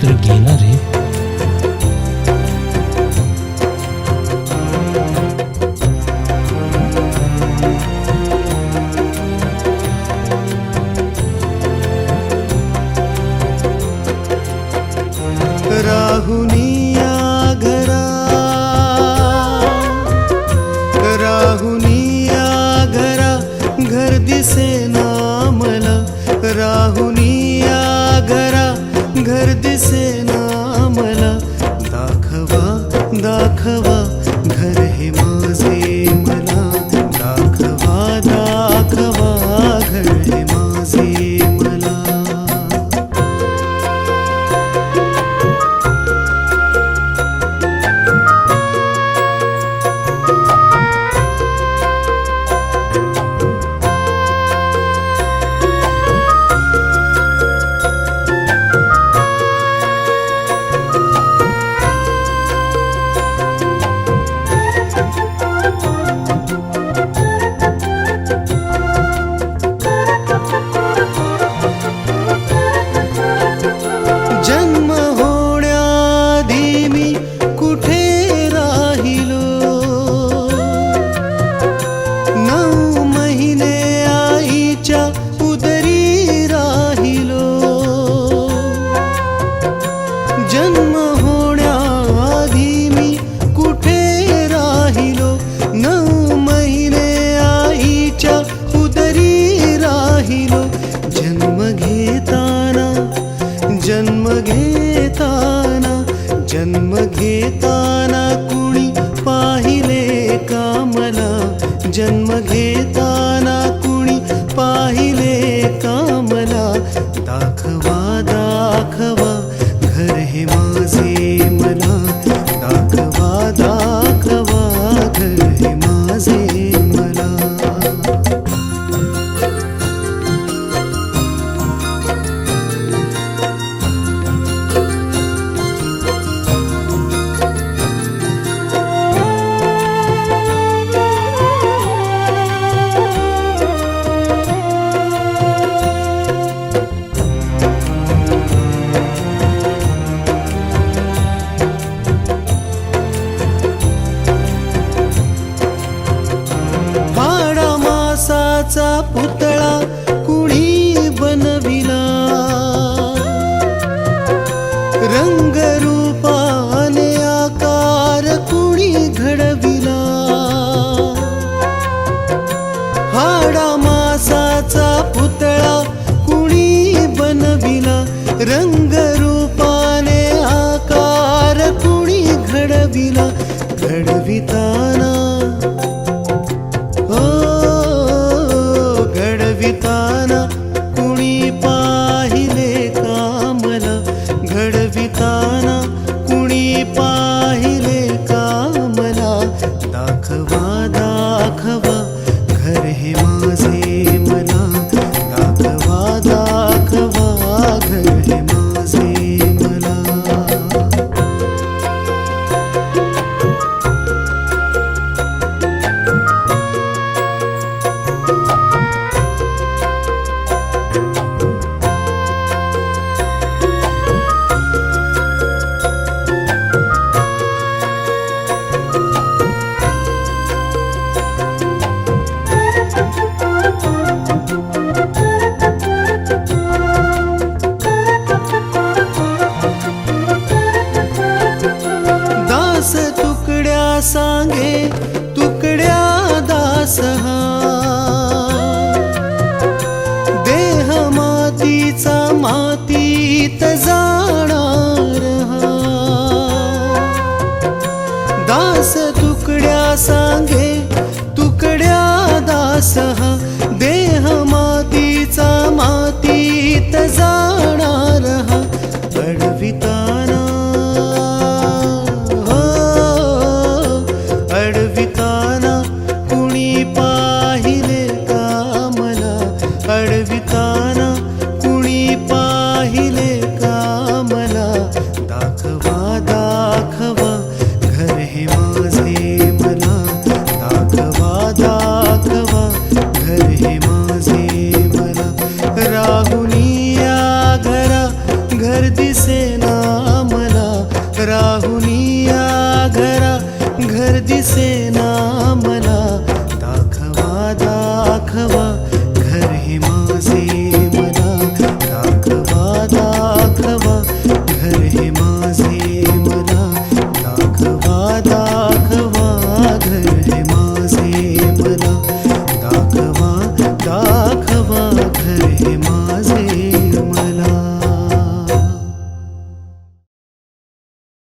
पत्र घेणारे. राहुनिया घरा, राहुनिया घरा, घर दिसेना मला. राहुनिया घरा, घर दिसेना मला. दाखवा दाखवा घर हे माझे मला. दाखवा दाखवा घर हे माझे मला. जन्म होण्याआधी मी कुठे राहिलो. 9 महिने आईच्या उदरी राहिलो. जन्म होण्याआधी मी कुठे राहिलो. 9 महिने आईच्या उदरी राहिलो. जन्म घेताना, जन्म घेताना, जन्म घेताना कुणी पाहिले का मला. जन्म घेताना कुणी पाहिले का मला. दाखवा दाखवा घर हे माझे मला. दाखवा दाखवा घर हे माझे मला. मासाचा पुतळा कुणी बनविला. रंगरूपाने आकार कुणी घडविला. हाडा मासाचा पुतळा कुणी बनविला. रंगरूपाने आकार कुणी घडविला. घडविताना घडविताना कुणी पाहिले का मला. घडविताना कुणी पाहिले का मला. दाखवा दाखवा घर हे माझे मला. दाखवा दाखवा घर हे माझे मला. दास तुकड्या सांगे तुकड्या दास हा. देह मातीचा मातीत जाणार हा. दास तुकड्या सांगे तुकड्या दास हा. देह मातीचा मातीत जाणार हा. अडविताना अडविताना कुणी पाहिले का मला. अडविताना कुणी पाहिले का मला. दाखवा दाखवा घर हे माझे मला. दाखवा दाखवा घर हे माझे मला. राहुनिया घरा, घर दिसेना राहुनिया घरा घर दिसेना मला दाखवा दाखवा